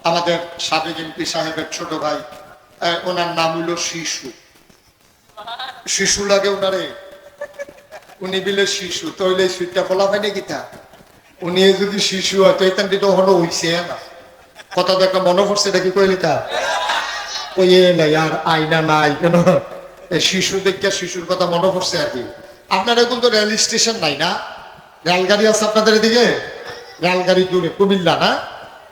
আমাদের সাবেক এমপি সাহেবের ছোট ভাই, ওনার নাম হইল শিশু। শিশু লাগে ওনারে, উনি বিলে শিশু তৈলে সুইটটা ফলা হয় নাকি তা উনি যদি শিশু হয় তো এখান তো হলো হইছে না কথা তো একটা মনে পড়ছে এটা কি কইলি তা ওই নাই আর আইনা নাই কেন শিশু দেখে শিশুর কথা মনে পড়ছে আর কি। আপনারা কিন্তু রেল স্টেশন নাই না, রেলগাড়ি আছে আপনাদের এদিকে? রেলগাড়ি দূরে কুমিল্লা না?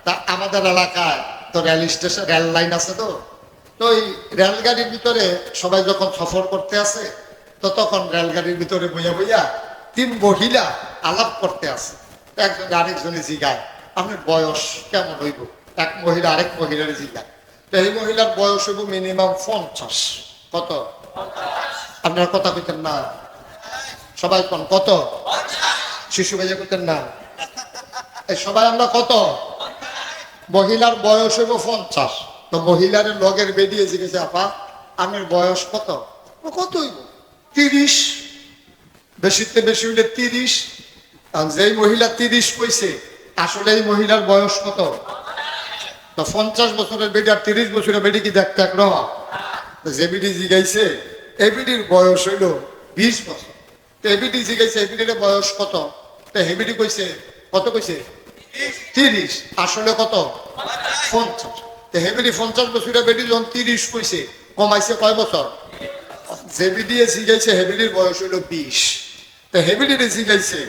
তা আমাদের এলাকায় তো রেল স্টেশন রেল লাইন আছে, তো তো ওই রেলগাড়ির ভিতরে সবাই যখন সফর করতে আসে তো তখন রেলগাড়ির ভিতরে বইয়া বইয়া তিন মহিলা আলাপ করতে আসে। একজন আরেকজনে জিগায় আপনার বয়স কেমন হইব, এক মহিলা আরেক মহিলার জিগায়। তো এই মহিলার বয়স হইব মিনিমাম 50। কত? আপনার কথা কইতেন না সবাই, কোন কত? শিশু ভাইয়া কইতেন না সবাই আমরা কত? মহিলার বয়স হইব 50। তো মহিলার লগের বেরিয়ে জিজ্ঞেসে আপা আমার বয়স কত? কত হইব? 30। বেশিতে বেশি হইলে 30। যেই মহিলা 30 কইছে আসলে এই মহিলার বয়স কত? তো 50 বছরের বেটি আর 30 বছরের বেটি কি দেখতে একরকম? যে বিটি জিগাইছে এই বিটির বয়স হইল 20 বছর। তো এবিটি জিগাইছে এবিটির বয়স কত? তো হেবিটি কইছে কত? কইছে 30। আসলে কত? 50। তো হেবিটি 50 বছরের বেটি যখন 30 কইছে কমাইছে কয় বছর? যে বিটি জিগাইছে হেবিটির বয়স হইল 20। তো হেবিটির জিগাইছে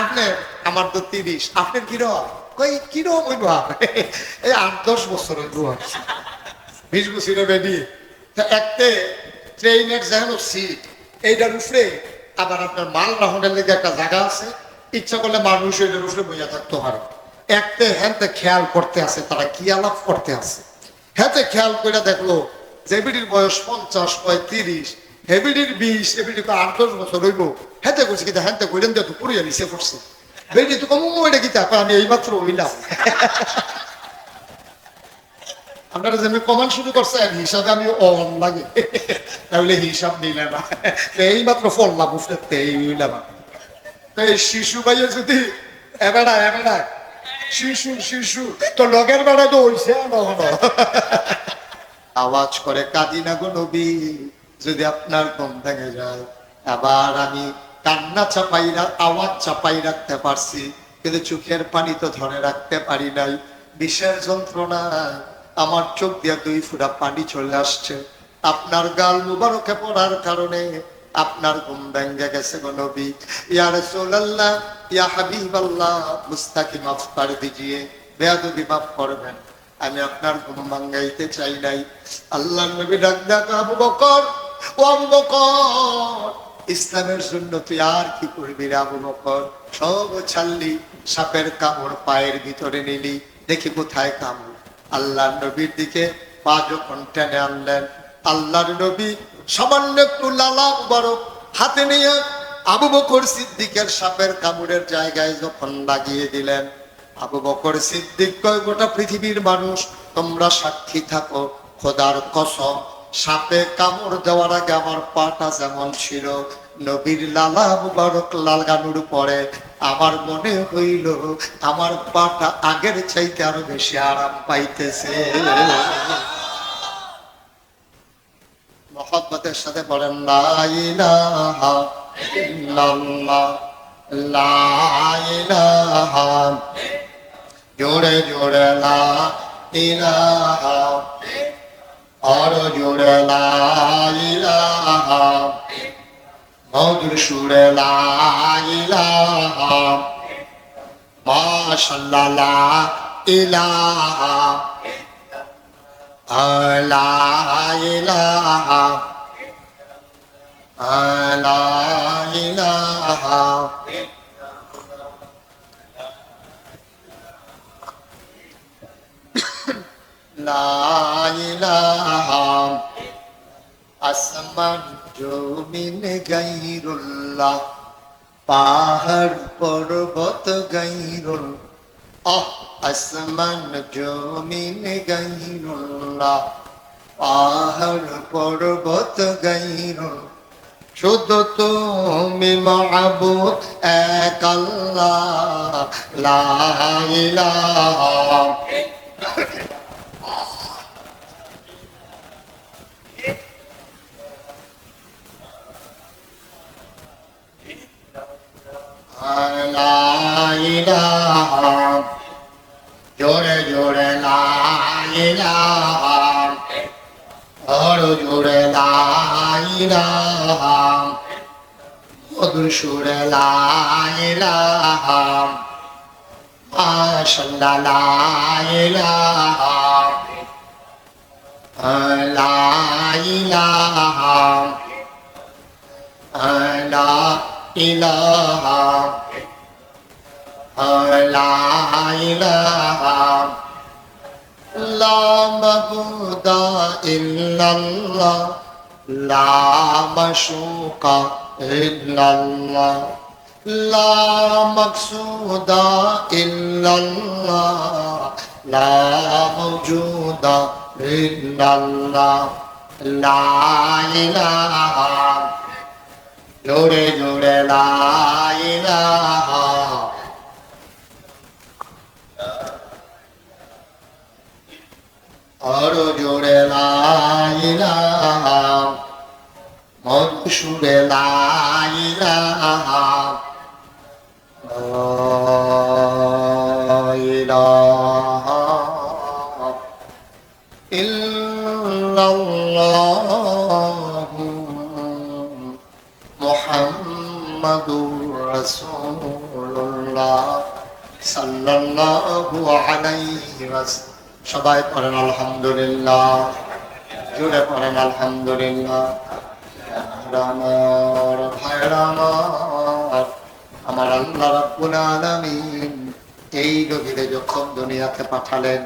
আপনার আমার তো 30, আপনার কিরকম? কই কিরকম হইব? এই 8-10 বছর হইব। 20 বছরের বেটি। তো একটা ট্রেনের যেন সিট এইটার উপরে আবার আপনার মাল রাহনের লেগে একটা জায়গা আছে, ইচ্ছা করলে মানুষ এটার উপরে বইয়া থাকতে পারে। একটা হ্যাঁতে খেয়াল করতে আছে তারা কি আলাপ করতে আছে। হ্যাঁতে খেয়াল করে দেখলো যে বিটির বয়স 50 কয় 30, হেবিডির 20, এবিডি 8-10 বছর হইব। হ্যাঁতে করছে কিন্তু হ্যাঁতে কইলেন যে তো পুরিয়া নিচে পড়ছে বেটি তো কম এটা কি তা আমি এইমাত্র হইলাম। আপনারা যে আমি কমান শুরু করছেন হিসাবে আমি অন লাগে তাহলে হিসাব নিলে না, এই মাত্র ফললাম উঠতে এই হইলাম। এই শিশু ভাইয়ের যদি এবেড়া এবেড়া শিশু শিশু তো লগের বেড়া তো হইছে আওয়াজ করে কাঁদি না গো নবী যদি আপনার ঘুম ভেঙে যায়। আবার আমি কান্না চাপাই আওয়াজ চাপাই রাখতে পারছি কিন্তু চোখের পানি তো ধরে রাখতে পারি নাই। বিষের যন্ত্রণা আমার চোখ দিয়ে 2 ফোঁটা পানি চলে আসছে। আপনার গাল মুবারকে পড়ার কারণে আপনার ঘুম ভেঙে গেছে গো নবী। ইয়া রাসূলুল্লাহ ইয়া হাবিবাল্লাহ মুস্তাকি মাফ করে দিজিয়ে, বেয়াদবি মাফ করবেন, আমি আপনার ঘুম ভাঙাইতে চাই নাই। আল্লাহ নবী ডাক ডাক আবু বকর, ও আবু বকর ইসলামের জন্য তুই আর কি করবি রে আবু বকর? সব ছাড়লি, সাপের কামড় পায়ের ভিতরে নিলি, দেখি কোথায় কামড়। আল্লাহ নবীর দিকে পা যখন টেনে আনলেন, আল্লাহর নবী সামান্য একটু লালা মুবারক হাতে নিয়ে আবু বকর সিদ্দিকের সাপের কামড়ের জায়গায় যখন লাগিয়ে দিলেন, আবু বকর সিদ্দিক কয় গোটা পৃথিবীর মানুষ তোমরা সাক্ষী থাকো, খোদার কসম সাপে কামড় দেওয়ার আগে আমার পাটা যেমন ছিল নবীর লালা মুবারক লাগানোর পরে আমার মনে হইল আমার পাটা আগের চাইতে আরো বেশি আরাম পাইতেছে। মহব্বতের সাথে বলেন লা ইলাহা ইল্লাল্লাহ, লা ইলাহা, জোরে জোরে লা ইলাহা, আর জোরে লা ইলাহা, মধুর সুরে লা ইলাহা, মাশাআল্লাহ লা ইলাহা, লা ইলাহা, লা ইলাহা, লা ইলাহা, আসমান জমিন গায়রুল্লাহ, পাহাড় পর্বত গায়রুল্লাহ, আসমান জমিন গায়রুল্লাহ, পাহাড় পর্বত গায়রুল্লাহ, শুধু তুমি মাবুদ এক আল্লাহ, লা ইলাহা ইলাহা জোরে জোরে লা ইলাহা আরো জোরে লা ইলাহা মধুর সুরে লা ইলাহা মাশাআল্লাহ লা ইলাহা লা ইলাহা লা ইলাহা লা ইলাহা লা মাবুদা ইল্লাল্লাহ লা মাশুকা ইল্লাল্লাহ লা মাকসুদা ইল্লাল্লাহ লা মাওজুদা ইল্লাল্লাহ লা ইলাহা জোরে জোরে লা ইলাহা আরো জোরে লা ইলাহা মধুর সুরে লা ইলাহা লা ইলাহা ইল্লাল্লাহু মুহাম্মাদুর রাসূলুল্লাহ সাল্লাল্লাহু আলাইহি ওয়াসাল্লাম। সবাই পড়েন আলহামদুলিল্লাহ, জুড়ে পড়েন আলহামদুলিল্লাহ। আমার ভাইরা আমার আল্লাহ রাব্বুল আলামিন এই নবীকে যখন দুনিয়াতে পাঠালেন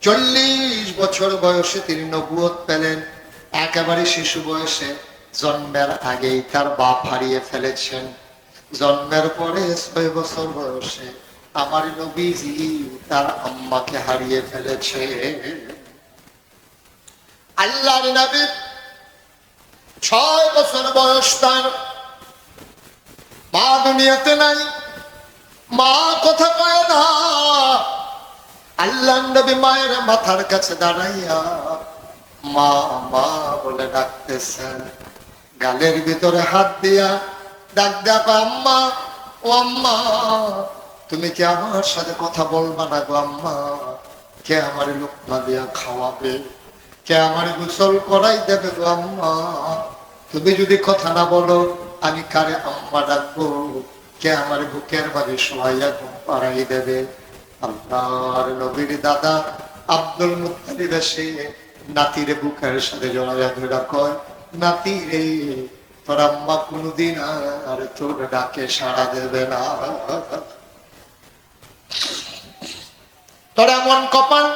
40 বছর বয়সে তিনি নবুয়ত পেলেন। একেবারে শিশু বয়সে, জন্মের আগেই তার বাপ হারিয়ে ফেলেছেন। জন্মের পরে 6 বছর বয়সে আমার নবীজি তার আম্মাকে হারিয়ে ফেলেছে। আল্লাহর নবী 6 বছর বয়স, তার মা দুনিয়াতে নাই, মা কথা কয় না। আল্লাহর নবী মায়ের মাথার কাছে দাঁড়াইয়া মা মা বলে ডাকতেছেন। গালের ভিতরে হাত দিয়া ডাক দেয়া, আম্মা ও আম্মা, তুমি কি আমার সাথে কথা বলবা না গো আম্মা? কে আমার লোকমা দিয়া খাওয়াবে? কে আমার গোসল করাই দেবে গো আম্মা? তুমি যদি কথা না বলো আমি কারে আম্মা ডাকবো? কে আমার বুকের বাড়ি সহাইয়া ঘুম পাড়াই দেবে? আল্লাহর নবীর দাদা আব্দুল মুত্তালিব এসে নাতিরে বুকের সাথে জড়াইয়া ধরে কয়, নাতি রে, তোর আম্মা কোনদিন আর তোর ডাকে সাড়া দেবে না। তোর এমন কপাল,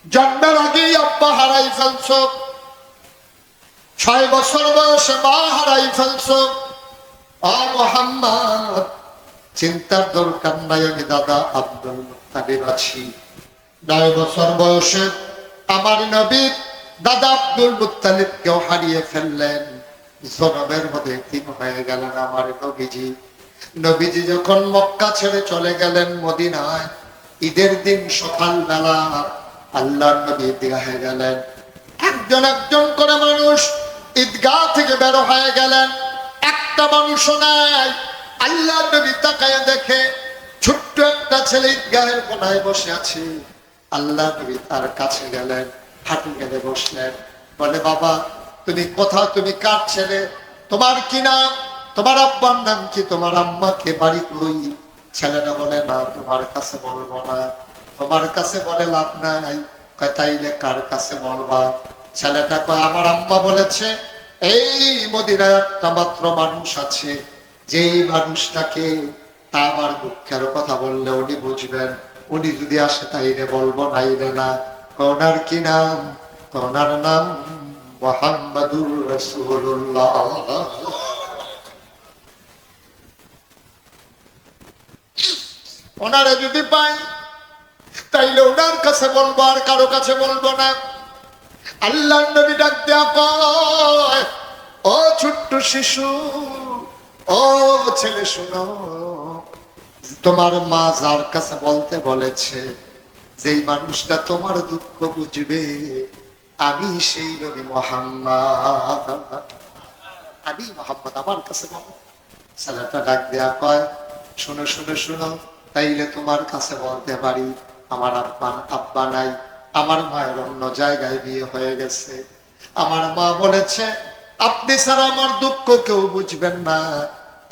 জন্মের আগেই আব্বা হারাই ফেলছ, 6 বছর বয়সে মা হারাই ফেলছ। ও মুহাম্মদ, চিন্তার দরকার নাই, আমি দাদা আব্দুল মুত্তালিব আছি। 9 বছর বয়সে আমার নবী দাদা আব্দুল মুত্তালিবকেও হারিয়ে ফেললেন। জনমের মধ্যে এতিম হয়ে গেলেন আমার নবীজি। নবীজি যখন মক্কা ছেড়ে চলে গেলেন মদিনায়, ঈদের দিন সকালবেলা আল্লাহর নবী ঈদগাহে গেলেন। একজন একজন করে মানুষ ঈদগাহ থেকে বের হয়ে গেলেন, একটা মানুষও নাই। আল্লাহর নবী তাকায় দেখে ছোট্ট একটা ছেলে ঈদগাহের কোনায় বসে আছে। আল্লাহর নবী তার কাছে গেলেন, হাঁটু গেলে বসলেন। বলে, বাবা তুমি কোথা, তুমি কার ছেলে? তোমার কি নাম? তোমার আব্বার নাম কি? তোমার আম্মাকে বাড়ি কই? ছেলেটা বলে, না তোমার কাছে বলবো না, তোমার কাছে বলে লাভ নাই। তাইলে কার কাছে বলবা? ছেলেটা কয়, আমার আম্মা বলেছে এই মদিনায় একটা মাত্র মানুষ আছে, যেই মানুষটাকে আমার দুঃখের কথা বললে উনি বুঝবেন, উনি যদি আসে তাইলে বলবো, নাইলে না। ওনার কি নাম? ওনার নাম মুহাম্মাদুর রাসূলুল্লাহ। ওনারে যদি পাই তাইলে ওনার কাছে বলবো, আর কারো কাছে বলবো না। আল্লাহর নবী ডাক দেয়া কয়, ও ছোট্ট শিশু, ও ছেলে, শোনো, তোমার মা যার কাছে বলতে বলেছে, যেই মানুষটা তোমার দুঃখ বুঝবে, আমি সেই নবী মুহাম্মদ। আমি মুহাম্মদ, আমার কাছে বলো। ছেলেটা ডাক দেয়া কয়, শোনো শোনো শোনো, তাইলে তোমার কাছে বলতে পারি আমার আব্বা নাই, আমার মায়ের অন্য জায়গায় বিয়ে হয়ে গেছে। আমার মা বলেছে আপনি ছাড়া আমার দুঃখ কেউ বুঝবেন না।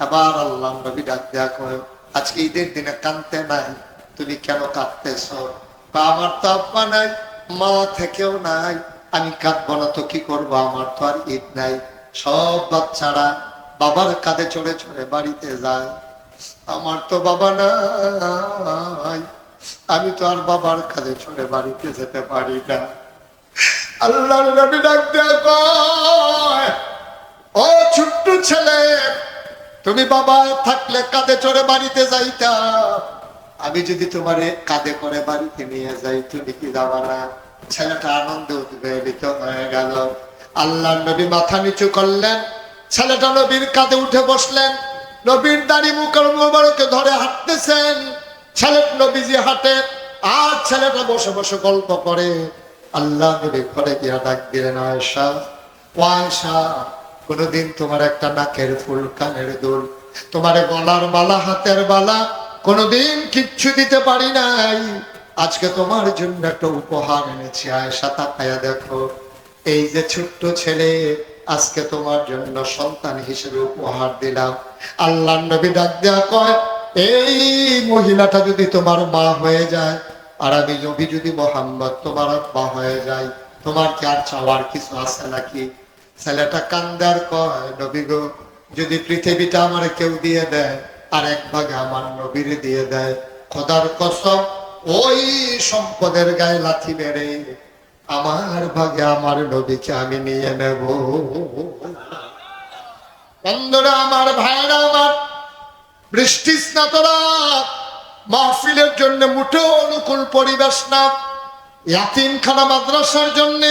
আবার আল্লাহ নবী ডাক দেয়া কয় আজকে ঈদের দিনে কাঁদতে নাই, তুমি কেন কাঁদতেছ? বা আমার তো আব্বা নাই, মা থেকেও নাই, আমি কাঁদবো না তো কি করবো, আমার তো আর ঈদ নাই। সব বাচ্চারা বাবার কাঁধে চড়ে চড়ে বাড়িতে যায়, আমার তো বাবা নাই, আমি তো আর বাবার কাঁধে চড়ে বাড়িতে যেতে পারি না। আল্লাহর নবী ডাক দেয়া কয় ও ছোট্ট ছেলে, তুমি বাবা থাকলে কাঁধে চড়ে বাড়িতে যাইতা, আমি যদি তোমারে কাঁধে করে বাড়িতে নিয়ে যাই তুমি কি যাবা না? ছেলেটা আনন্দে উদ্বেলিত হয়ে গেল। আল্লাহর নবী মাথা নিচু করলেন, ছেলেটা নবীর কাঁধে উঠে বসলেন, নবীর দাড়ি মুবারকে ধরে হাঁটতেছেন। ছেলে নবীজি হাঁটে আর ছেলেটা বসে বসে গল্প করে। আল্লাহ নবী ঘরে গিয়া ডাক দিলেন আয়েশা, ও আয়েশা, কোনদিন তোমার একটা নাকের ফুল, কানের দুল, তোমার গলার বালা, হাতের বালা কোনদিন কিচ্ছু দিতে পারি নাই, আজকে তোমার জন্য একটা উপহার এনেছি। আয়েশা তাকায়া দেখো, এই যে ছোট্ট ছেলে, আজকে তোমার জন্য সন্তান হিসেবে উপহার দিলাম। আল্লাহ নবী ডাক দেয়া কয় এই মহিলাটা যদি তোমার মা হয়ে যায় আর আমি নবী যদি মোহাম্মদ তোমার মা হয়ে যাই, তোমার কি আর চাওয়ার কিছু আছে নাকি? ছেলেটা কান্দার কয় নবী গো, যদি পৃথিবীটা আমার কেউ দিয়ে দেয় আর এক ভাগে আমার নবীর দিয়ে দেয়, খোদার কসম ওই সম্পদের গায়ে লাথি মেরে আমার ভাগে আমার নবীকে আমি নিয়ে নেব। বন্ধুরা আমার, ভাইরা আমার, বৃষ্টি স্নাতরা মাহফিলের জন্য মোটেও অনুকূল পরিবেশ না। ইয়াতিমখানা মাদ্রাসার জন্য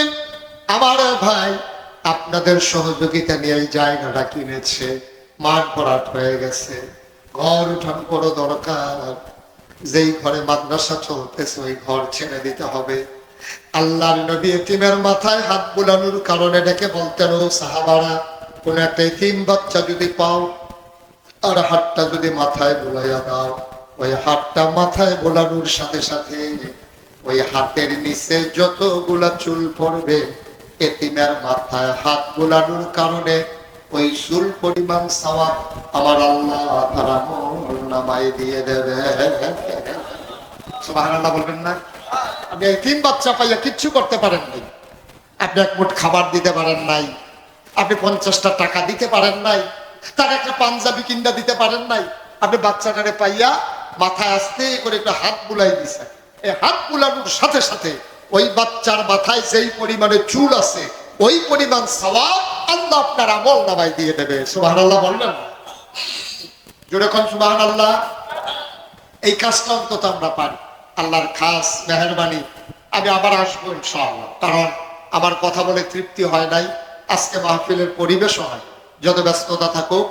আমার ভাই আপনাদের সহযোগিতা নিয়ে এই জায়গাটা কিনেছে, মাঠ ভরাট হয়ে গেছে, ঘর উঠান বড় দরকার। যেই ঘরে মাদ্রাসা চলতেছে ওই ঘর ছেড়ে দিতে হবে। আল্লাহর নবী এতিমের মাথায় হাত বুলানোর কারণে ডেকে বলতেন, ও সাহাবারা, কোন একটা এতিম বাচ্চা যদি পাও আর হাতটা যদি মাথায় বুলাইয়া দাও, ওই হাতটা মাথায় বোলানোর সাথে সাথে ওই হাতের নিচে যতগুলা চুল পড়বে, এতিমের মাথায় হাত বোলানোর কারণে ওই চুল পরিমাণ সওয়াব আমার আল্লাহ তাআলা আমলনামায় দিয়ে দেবে। সুবহানাল্লাহ বলবেন না? আপনি এতিম বাচ্চা পাইয়া কিচ্ছু করতে পারেন নাই, আপনি এক মুঠ খাবার দিতে পারেন নাই, আপনি 50টা টাকা দিতে পারেন নাই, তার একটা পাঞ্জাবি কিনা দিতে পারেন নাই, আপনি বাচ্চাটারে পাইয়া মাথায় আস্তে করে একটা হাত বুলাই দিছে। এই হাত বুলানোর সাথে সাথে ওই বাচ্চার মাথায় যেই পরিমাণে চুল আছে ওই পরিমাণ সওয়াব আল্লাহ আপনার আমলনামায় দিয়ে দেবে। সুবহানাল্লাহ বললেন? জোরে কোন সুবহানাল্লাহ। এই কাজটা অন্তত আমরা পারি, আল্লাহর খাস মেহেরবানি। আমি আবার আসবো ইনশাআল্লাহ, কারণ আমার কথা বলে তৃপ্তি হয় নাই, আজকে মাহফিলের পরিবেশও হয়। যত ব্যস্ততা থাকুক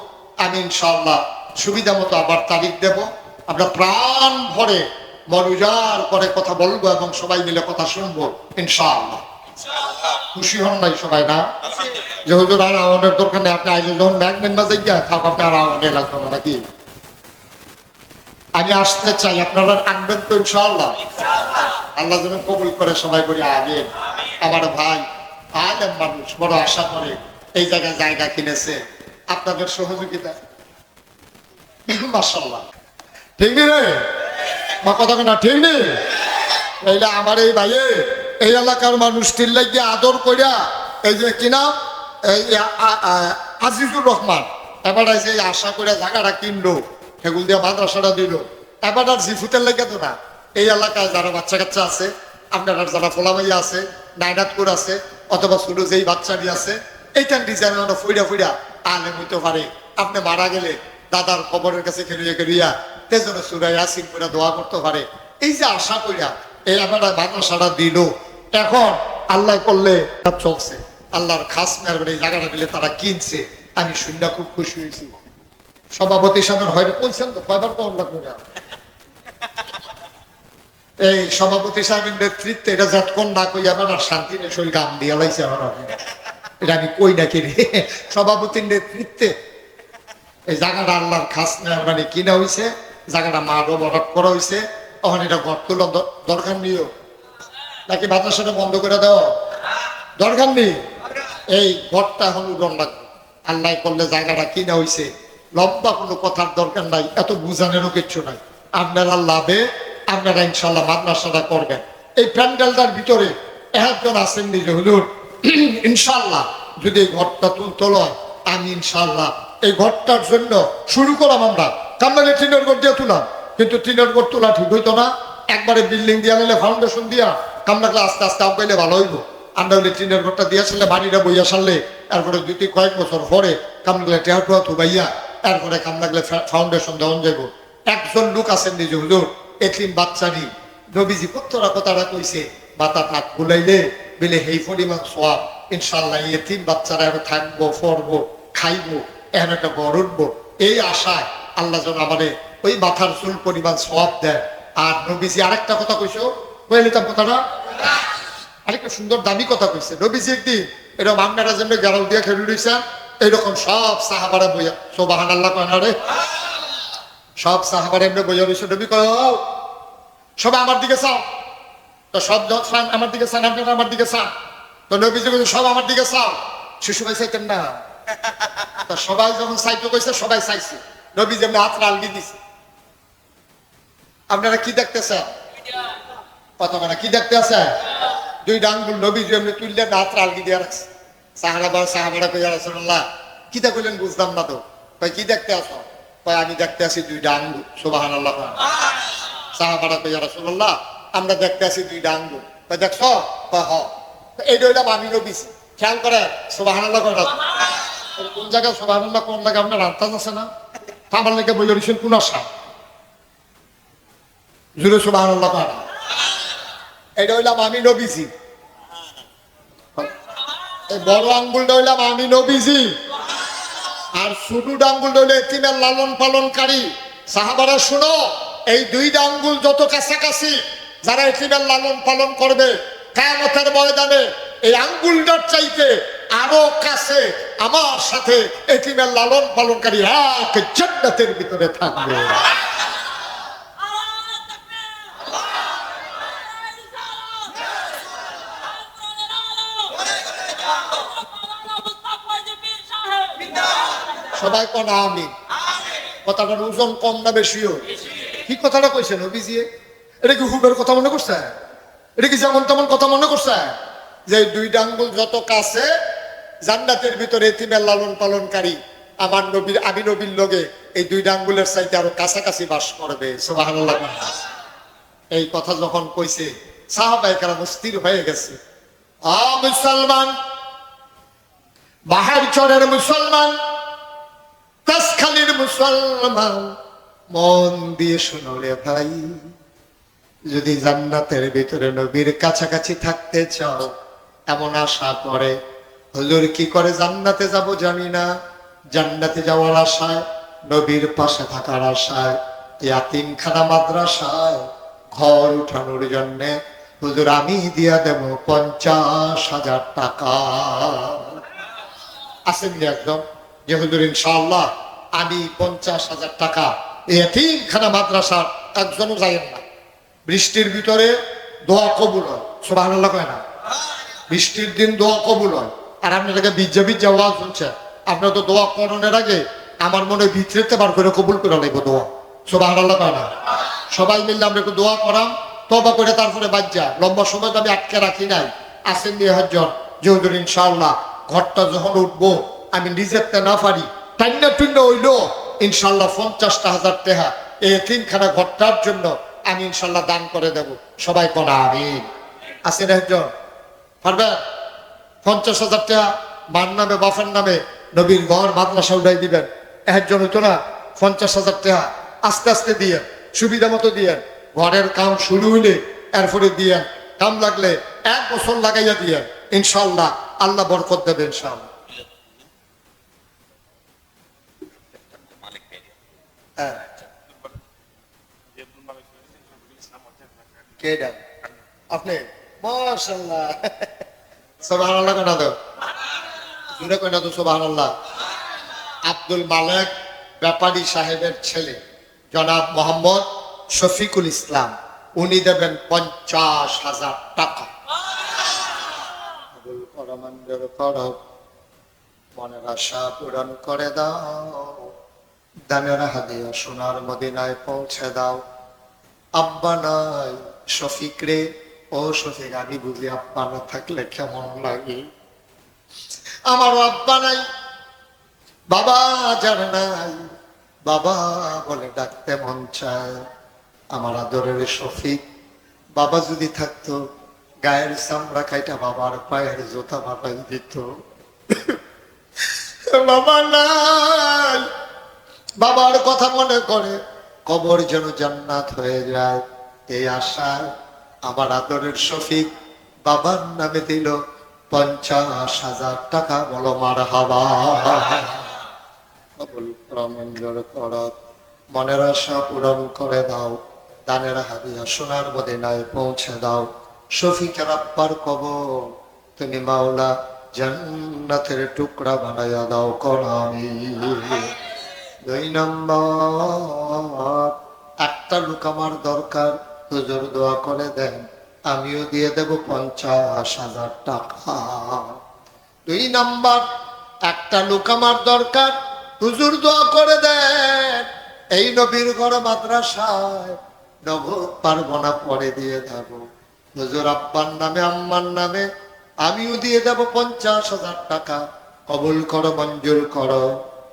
আমি ইনশাআল্লাহ সুবিধা মতো আবার তারিখ দেব। আমরা প্রাণ ভরে মন উজাড় করে কথা বলবো এবং সবাই মিলে কথা শুনবো ইনশাআল্লাহ। খুশি হন নাই সবাই? না যে হুজুর আর আমাদের দরকার নেই, আপনি আইলে যখন ম্যাগনেট বাজে গিয়া থাক, আপনি আর আমাদের লাগবে না নাকি? আমি আসতে চাই, আপনারা আনবেন তো ইনশাআল্লাহ? আল্লাহ যেন কবুল করে সবাই বলি আমিন। আমার ভাই আলেম মানুষ, বড় আশা করে এই জায়গায় জায়গা কিনেছে আপনাদের সহযোগিতা, মাশাআল্লাহ। ঠিক নেই রে মা, কথা না ঠিক নেই? এইটা আমার এই ভাইয়ে এই এলাকার মানুষটির লাগিয়ে আদর করিয়া এই যে কিনা আজিজুর রহমান এবার এই আশা করে জায়গাটা কিনলো, সেগুলো দিয়ে মাদ্রাসাটা দিল। এবার আর জিফুতের লেগে তো না, এই এলাকায় যারা বাচ্চা কাচ্চা আছে, আপনার যারা ফোলামাইয়া আছে, নাইনাতপুর আছে, অথবা ছোট যেই বাচ্চাটি আছে, এইটার ডিজাইন আমরা ফুইরা ফুইরা আলেম হইতে পারে। আপনি মারা গেলে দাদার কবরের কাছে খেলিয়া তেজনে সুরা ইয়াসিন করে দোয়া করতে পারে। এই যে আশা করিয়া এই আমার মাদ্রাসাটা দিল, এখন আল্লাহ করলে চলছে। আল্লাহর খাস মেহরবানি এই জায়গাটা দিলে তারা কিনছে, আমি শুনলে খুব খুশি হয়েছি। সভাপতি সাহেবের হয়তো বলছেন তো কয়বার কম লাগবে না, এই সভাপতি সাহেবের নেতৃত্বে এটা যতক্ষণ না কই আমার শান্তি নেই, শরীর গাম দিয়ে লাইছে আমার, এটা আমি কই না কিনে সভাপতির নেতৃত্বে এই জায়গাটা আল্লাহর খাস মেহরবানি কিনা হয়েছে। জায়গাটা মারও বরাদ করা হয়েছে, তখন এটা ঘর তোলা দরকার নিও নাকি মাদ্রাসাটা বন্ধ করে দেওয়া দরকার নেই। এই ঘরটা এখন উড়ন লাগবে, আল্লাহ করলে জায়গাটা কিনা হয়েছে, লম্বা কোনো কথার দরকার নাই, এত বুঝানোরও কিচ্ছু নাই। আপনারা লাভে আপনারা ইনশাল্লাহ মাদ্রাসাটা করবেন। এই প্যান্ডেলটার ভিতরে একজন আছেন নিজে হুজুর, ইনশাল্লাহ যদি এই ঘরটা তোলা হয়, আমি ইনশাল্লাহ এই ঘরটার জন্য শুরু করলাম আমরা কামরাঙ্গে টিনের ঘর দিয়ে তুলাম, কিন্তু টিনের ঘর তোলা ঠিক হইতো না, একবারে বিল্ডিং দিয়া নিলে ফাউন্ডেশন দিয়া কামরাঙ্গা আস্তে আস্তে আগাইলে ভালো হইব। আমরা হইলে টিনের ঘরটা দিয়ে আসলে বাড়িটা বইয়া সারলে এরপরে দুই কয়েক বছর পরে কামরাঙ্গলে টেহাটুয়া থুবাইয়া এরপরে কামরাঙ্গলে ফাউন্ডেশন দেওয়া যাইব। একজন লোক আছেন নিজে হুজুর, এতিম বাচ্চারি নবীজি কতটা কথাটা কইছে, মাথা তাক গুলাইলে বেলে সেই পরিমাণ সোয়াব ইনশাল্লাহ এতিম বাচ্চারা এখন থাকবো, পড়বো, খাইবো, এখন একটা গড় উঠবো, এই আশায় আল্লাহ যেন আমাদের ওই মাথার চুল পরিমাণ সোয়াব দেয়। আর নবীজি আরেকটা কথা কইছো, কয়ে নিতাম কথাটা, আরেকটা সুন্দর দামি কথা কইছে নবীজি একদিন, এরকম আপনারা যেন গ্যারাল দিয়ে খেলে দিয়েছেন, এইরকম সব সাহাবারা বইয়া সোবাহান আল্লাহ কয়নারে, সব সাহাবারা এমনি বইয়া রয়েছে, নবী কয় সবাই আমার দিকে চাও, তো সব যখন আমার দিকে চান, আপনারা আমার দিকে চান, তো নবীজি কইছে সব আমার দিকে চাও, শিশু ভাই চাইতেন না, তা সবাই যখন চাইতে কইছে সবাই চাইছে, নবী যেমনি হাত আলগি দিছে। আপনারা কি দেখতেছেন কত মানে কি দেখতে আছে, দুইটা আঙ্গুল নবী যেমনি তুললে হাত আলগি দিয়ে রাখছে। সাহাবারা কইয়া রাসূলুল্লাহ কি তা কইলেন বুঝলাম না তো, কই কি দেখতে আছো, কই আমি দেখতে আছি দুইটা আঙ্গুল, সুবহানাল্লাহ। সাহাবারা কইয়া রাসূলুল্লাহ আমরা দেখতে আছি দুইটা আঙ্গুল, কই দেখছো, কই হ, এইটা হইলাম আমি নবী, খেয়াল করে সুবহানাল্লাহ করে কোন জায়গায় সুবহানাল্লাহ কোন জায়গায় আপনার আন্তাজ আছে না, আমার লেগে বই রয়েছেন কোন আশা জুড়ে সুবহানাল্লাহ করে, এটা হইলাম আমি নবীজি, এই বড় আঙ্গুলটা হইলাম আমি নবীজি, আর ছোট আঙ্গুলটা হইলে এতিমের লালন পালনকারী। সাহাবারা শুনো, এই দুইটা আঙ্গুল যত কাছাকাছি, যারা এতিমের লালন পালন করবে কিয়ামতের ময়দানে এই আঙ্গুলটার চাইতে আরো কাছে আমার সাথে এতিমের লালন পালনকারী এক জান্নাতের ভিতরে থাকবে। সবাই কোন আমিন, কথাটার ওজন কম না বেশিও, কি কথাটা কইছে নবীজি, এটা কি হুবের কথা মনে করছে, এটা কি যেমন তেমন কথা মনে করছে, যে দুইটা আঙ্গুল যত কাছে জান্নাতের ভিতরে এতিমের লালন পালনকারী আমার নবীর, আমি নবীর লগে এই দুইটা আঙ্গুলের চাইতে আরো কাছাকাছি বাস করবে, সুবহানাল্লাহ। এই কথা যখন কইছে সাহাবায়ে কেরাম স্থির হয়ে গেছে। মুসলমান, বাহার চরের মুসলমান, তাসখালীর মুসলমান, মন দিয়ে শোনো রে ভাই, যদি জান্নাতের ভিতরে নবীর কাছাকাছি থাকতে চাও, এমন আশা করে হুজুর কি করে জান্নাতে যাব জানি না, জান্নাতে যাওয়ার আশায়, নবীর পাশে থাকার আশায়, ইয়াতিমখানা মাদ্রাসায় ঘর উঠানোর জন্য হুজুর আমি দিয়া দেব 50,000 টাকা। আসেন একদম যে হুজুর ইনশাআল্লাহ আমি 50,000 টাকা, ইয়াতিমখানা মাদ্রাসার একজনও যাইেন না, বৃষ্টির ভিতরে দোয়া কবুল হয়, সুবহানাল্লাহ কয় না, বৃষ্টির দিন দোয়া কবুল হয়। আর আপনাদেরকে বিজ্জা ওয়াজ শুনছে, আপনার তো দোয়া করণের আগে আমার মনে ভিতরেতে বার করে কবুল করে লাগবে দোয়া, সুবহানাল্লাহ কয় না। সবাই মিললে আমরা একটু দোয়া করাম, তওবা করে তারপরে বাজ্জা, লম্বা সময় তো আমি আটকে রাখি নাই। আসেন নিয়ে হজ্জন যে হুজুর ইনশাআল্লাহ ঘরটা যখন উঠবো আমি নিজেরটা না পারি, টান্না টুন্না হইলো ইনশাআল্লাহ 50,000 টাকা এই তিনখানা ঘরটার জন্য আমি ইনশাআল্লাহ দান করে দেব। সবাই কোন আমিন। আসেন একজন পারবেন 50,000 টাকা মার নামে বাফার নামে নবীর ঘর মাদ্রাসা উঠাই দিবেন। একজন হইতো না 50,000 টাকা আস্তে আস্তে দিয়ে সুবিধা মতো দিয়ে ঘরের কাম শুরু হইলে এরপরে দিয়ে কাম লাগলে 1 বছর লাগাইয়া দিয়ে ইনশাআল্লাহ আল্লাহ বরকত দেবে ইনশাআল্লাহ। আপনি মাশাআল্লাহ সুবহানাল্লাহ কেন দাও জুড়ে কই না তো সুবহানাল্লাহ। আব্দুল মালেক ব্যাপারী সাহেবের ছেলে জনাব মোহাম্মদ শফিকুল ইসলাম, উনি দেবেন 50,000 টাকা। কবুল করো, মঞ্জুর করো, মনের আশা পূরণ করে দাও, দানের হাদিয়া সোনার মদিনায় পৌঁছে দাও। আব্বা নাই শফিক রে, ও শফিক, আমি বুঝি আব্বা না থাকলে কেমন লাগে। আমারও আব্বা নাই, বাবা যার নাই, বাবা বলে ডাকতে মন চায়। আমার আদরের শফিক, বাবা যদি থাকতো গায়ের চামড়া খাইটা বাবার পায়ের জোতা বাবাই দিত। বাবা নাই, বাবার কথা মনে করে কবর যেন জান্নাত হয়ে যায়, এই আশায় আমার আদরের শফিক বাবার নামে দিল 50,000 টাকা। বলো মারহাবা। কবুল করো, মঞ্জুর করো, মনের আশা পূরণ করে দাও, দানের হাদিয়া সোনার মদিনায় পৌঁছে দাও। শফিকের আব্বার কবর তুমি মাওলা জান্নাতের টুকরা বানাইয়া দাও করামি। 2 নম্বর, একটা লোক আমার দরকার, হুজুর দোয়া করে দেন, আমিও দিয়ে দেব 50,000 টাকা। 2 নম্বর, একটা লোক আমার দরকার, হুজুর দোয়া করে দেন, এই নবীর ঘর মাদ্রাসায় নগদ পারবো না, পরে দিয়ে দেব। হুজুর আব্বার নামে আম্মার নামে আমিও দিয়ে দেব 50,000 টাকা। কবুল করো, মঞ্জুর করো,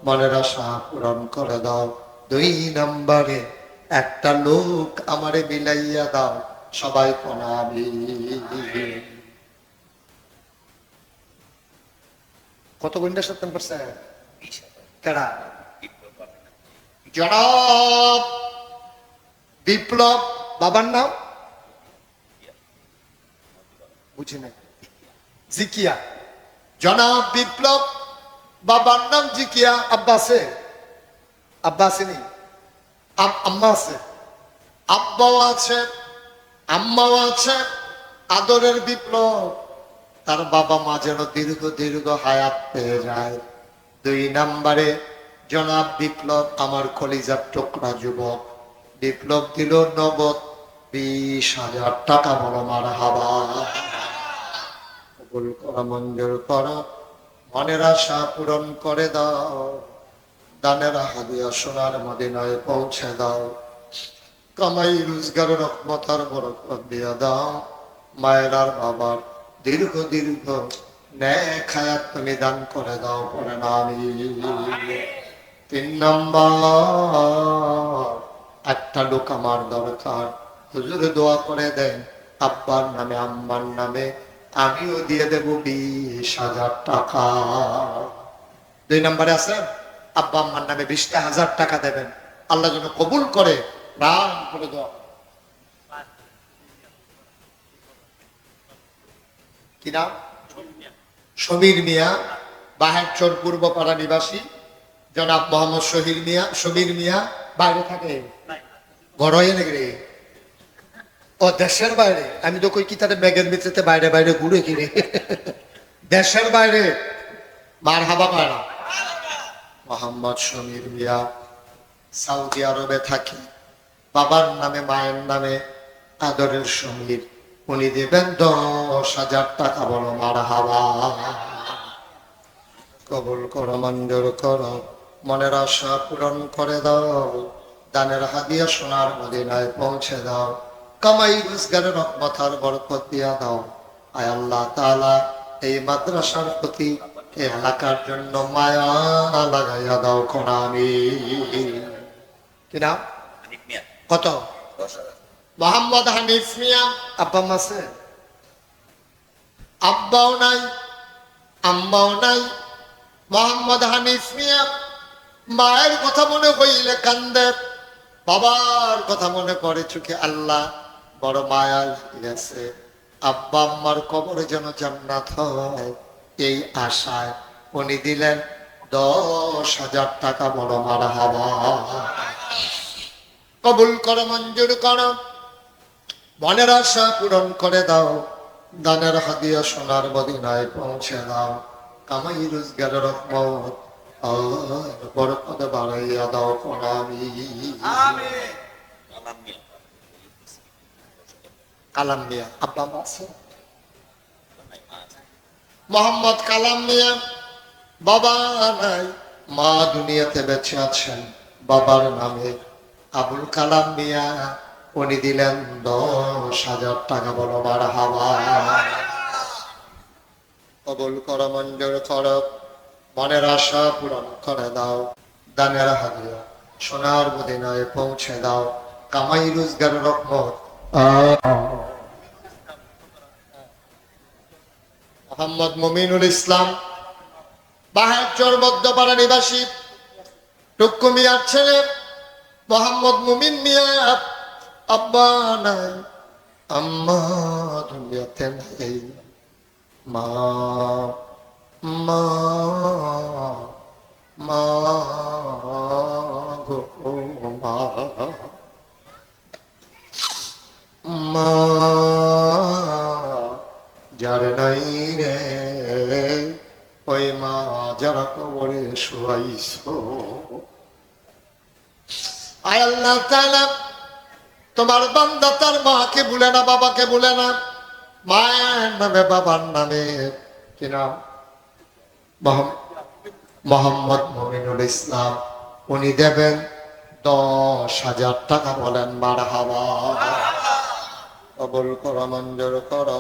মনের আশা পূরণ করে দাও। 2 নম্বরে, একটা লোক আমারে মিলাইয়া দাও, সবাই প্রণামী। কত গুণটা সত্তর পারছেন? কেডা? জনাব বিপ্লব, বাবার নাম বুঝি নাই, জিকিয়া। জনাব বিপ্লব, বাবার নাম জিকিয়া। আব্বা আছে? আব্বা আসেনি? আম্মা আছে? আব্বাও আছে, আম্মাও আছে। আদরের বিপ্লব, তার বাবা মা যেন দীর্ঘ দীর্ঘ হায়াত পেয়ে যায়। 2 নম্বরে, জনাব বিপ্লব আমার কলিজার টুকরা যুবক, বিপ্লব দিল নগদ 20,000 টাকা। বলো মারহাবা। কবুল করো, মঞ্জুর করো, মনের আশা পূরণ করে দাও, দানের হাদিয়া সোনার মদিনায় পৌঁছে দাও। কামাই রোজগারের রহমতার বরকত দিয়া দাও, মায়ের আর বাবার দীর্ঘ দীর্ঘ নেক হায়াত তুমি দান করে দাও, পরে না আমি। 3 নম্বর, একটা লোক আমার দরকার, হুজুর দোয়া করে দেন, আব্বার নামে আম্মার নামে আমিও দিয়ে দেব 20,000 টাকা। 2 নম্বরে আছে, আব্বা আম্মার নামে 20,000 টাকা দেবেন, আল্লাহ যেন কবুল করে। প্রাণ করে দোয়া। কি নাম? সমীর মিয়া, বাহেরচর পূর্বপাড়া নিবাসী। জনাব মোহাম্মদ শহীদ মিয়া, সমীর মিয়া বাইরে থাকে, ঘর হয়ে নাকি? ও দেশের বাইরে। আমি তো কই কি তাদের মেঘের মিত্রতে বাইরে বাইরে ঘুরে কিনে। দেশের বাইরে মারহাবা পায় না। মোহাম্মদ সমীর মিয়া সৌদি আরবে থাকে, বাবার নামে মায়ের নামে আদরের সমীর, উনি দেবেন 10,000 টাকা। বলো মারহাবা। কবুল করো, মঞ্জুর করো, মনের আশা পূরণ করে দাও, দানের হাদিয়া সোনার মদিনায় পৌঁছে দাও, কামাই রোজগারের রহমতার বরকত দিয়া দাও। আয় আল্লাহ তাআলা, এই মাদ্রাসার প্রতি, এই এলাকার জন্য মায়া লাগাইয়া দাও কোরআনি। কি নাম? কত? মোহাম্মদ হানিফ মিয়া। আব্বা আম্মা আছে? আব্বাও নাই, আম্মাও নাই। মোহাম্মদ হানিফ মিয়া মায়ের কথা মনে হইলে কান্দে, বাবার কথা মনে করে চোখে। আল্লাহ বড় মায়া গেছে, আব্বা আম্মার কবরে যেন জান্নাত হয়, এই আশায় উনি দিলেন 10,000 টাকা। বড় মারহাবা। কবুল করো, মঞ্জুর করো, মনের আশা পূরণ করে দাও, দানের হাদিয়া সোনার মদিনায় পৌঁছে দাও, কামাই রোজগারের রহমত আর বরকত বাড়াইয়া দাও কোনামি। কালাম মিয়া আব্বা মা আছে? মোহাম্মদ কালাম মিয়া বাবা নাই, মা দুনিয়াতে বেঁচে আছেন। বাবার নামে আবুল কালাম মিয়া, উনি দিলেন 10,000 টাকা। বলো মারহাবা। কবুল করো, মঞ্জুর করো, মনের আশা পূরণ করে দাও। দানের হাদিয়া সোনার মদিনায় পৌঁছে দাও। কামাই রোজগার রহমত মোহাম্মদ মুমিনুল ইসলাম বাহারচর মধ্যপাড়া নিবাসী টুক্কু মিয়ার ছেলে মোহাম্মদ মুমিন মিয়া। আব্বা নাই, আম্মা দুনিয়াতে নাই, মা মা মা গো মা মা, যার নাই রে ওই মা যারা কবরে শুয়াইছো। আয় আল্লাহ তাআলা, তোমার বান্দা তার মাকে ভুলে না, বাবাকে ভুলে না। মায়ের নামে বাবার নামে কি নাম? মোহাম্মদ মুমিনুল ইসলাম, উনি দেবেন 10,000 টাকা। বলেন মারহাবা। কবুল করো, মঞ্জুর করো,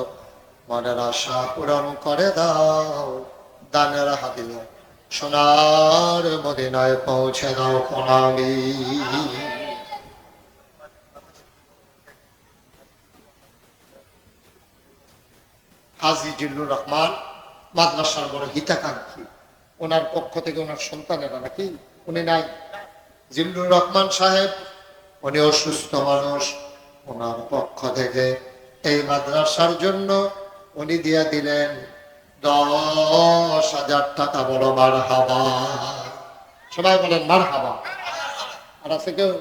মনের আশা পূরণ করে দাও। দানের হাদিয়া সোনার মদিনায় পৌঁছে দাও কোনামি। হাজী জিল্লুর রহমান মাদ্রাসার বড় হিতাকাঙ্ক্ষী, ওনার পক্ষ থেকে ওনার সন্তানেরা নাকি উনি নাই। জিল্লুর রহমান সাহেব উনি অসুস্থ মানুষ, ওনার পক্ষ থেকে এই মাদ্রাসার জন্য উনি দিয়ে দিলেন 10,000 টাকা। বড় মারহাবা। সবাই বলেন মারহাবা। আর আছে কেউ?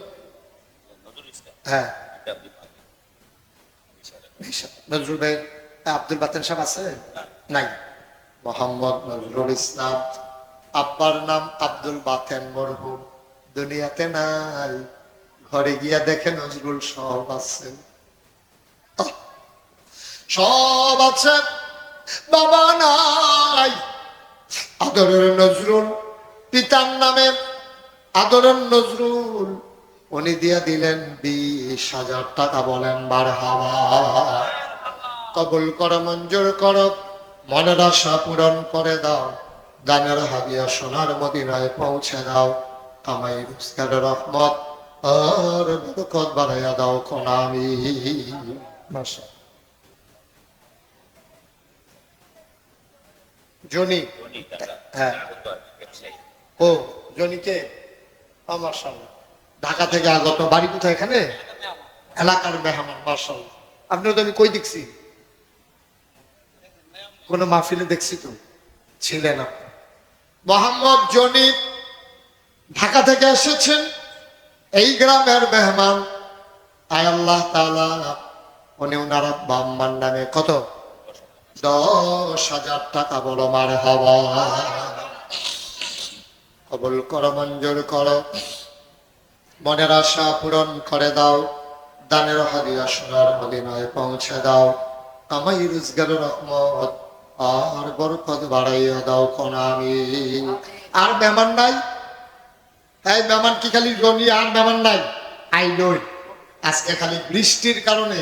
হ্যাঁ, নজরুল ভাই, আব্দুল বাতেন সাহেব আছে? নাই। মোহাম্মদ নজরুল ইসলাম, আব্বার নাম আব্দুল বাতেন মরহুম, দুনিয়াতে নাই। ঘরে গিয়া দেখে নজরুল সব আছে, সব আছে, বাবা নাই। আদরের নজরুল, পিতার নামে আদরের নজরুল, উনি দিয়া দিলেন 20,000 টাকা। বলেন মারহাবা। কবুল করো, মঞ্জুর করো, মনের আশা পূরণ করে দাও। দানের হাদিয়া সোনার মদিনায় পৌঁছে দাও। কামাই রোজগারের রহমত আর বরকত বাড়াইয়া দাও কোনামি। জনি, হ্যাঁ, ও জনিকে আমার সামনে ঢাকা থেকে আগত। বাড়ি কোথায়? এখানে এলাকার মেহমান। মার্শাল্লাহ, আপনার তো আমি কই দেখছি, কোন মাহফিলে দেখছি তো ছিলেন আপনি। মোহাম্মদ জনি ঢাকা থেকে এসেছেন, এই গ্রামের মেহমান। আয় আল্লাহ তাআলা, উনি ওনার আব্বা আম্মার নামে কত? 10,000 টাকা। বড় মারহাবা। কবুল করো, মঞ্জুর করো, মনের আশা পূরণ করে দাও। দানের হাদিয়া সোনার মদিনায় পৌঁছে দাও। কামাই রোজগারের রহমত আর বরকত বাড়াইয়া দাও কোনামি। আর মেহমান নাই? এই মেহমান কি খালি জনি? আর মেহমান নাই? আই নই, আজকে খালি বৃষ্টির কারণে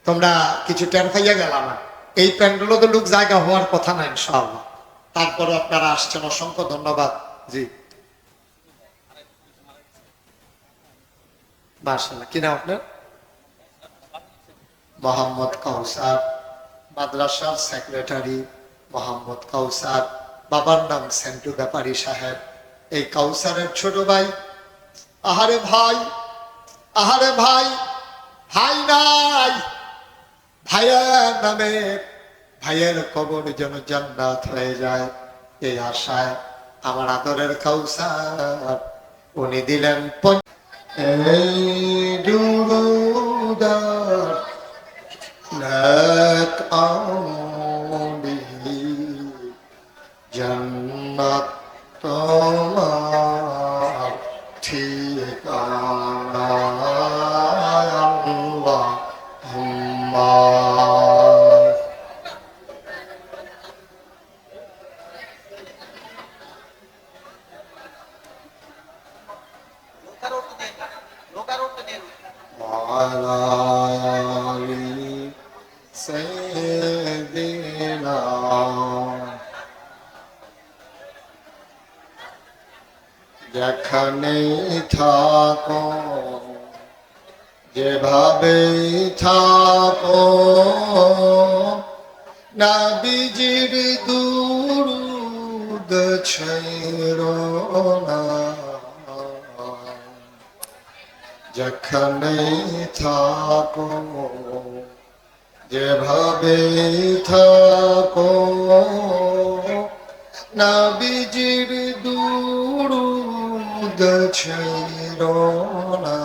তোমরা কিছু টের পাইয়া গেল না। এই প্যান্ডেলও তো লোক জায়গা হওয়ার কথা না ইনশাআল্লাহ। তারপরে আপনারা আসছেন, অসংখ্য ধন্যবাদ। জি, মাশাআল্লাহ। কি নাম আপনার? মোহাম্মদ কাউসার, মাদ্রাসার সেক্রেটারি মোহাম্মদ কাউসার। বাবার নাম সেন্টু ব্যাপারী সাহেব। এই কাউসারের ছোট ভাই। আহারে ভাই, আহারে ভাই, ভাই নাই। ভাইয়ের নামে ভাইয়ের কবর যেন জান্নাত হয়ে যায়, এই আশায় আমার আদরের কাউসার উনি দিলেন জান্নাত। যেখানেই থাকো যেভাবেই থাকো নবীজির দুরূদ ছেড়ো না। যেখানেই থাকো যেভাবেই থাকো নবীজির দুরূদ ছেড়ো না।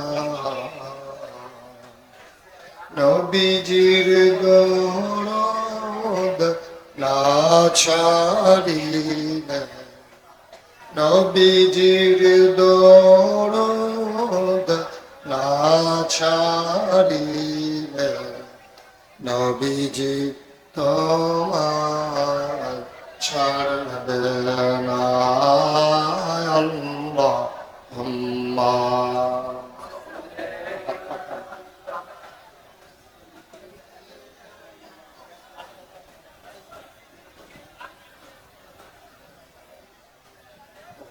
নবীজির গৌরব না ছাড়িলে নবীজির দৌড় না ছাড়িলে নবীজি তোমার ছাড়বে না। আল্লাহুম্মা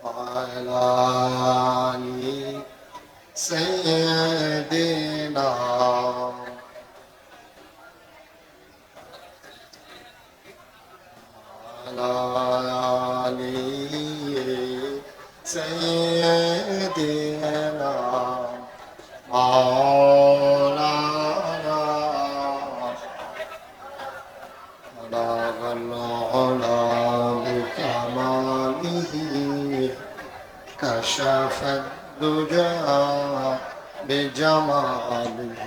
وعلى آل سيدنا وعلى آل سيدنا مولانا بلغ العلا بكماله كشف الدجى بجماله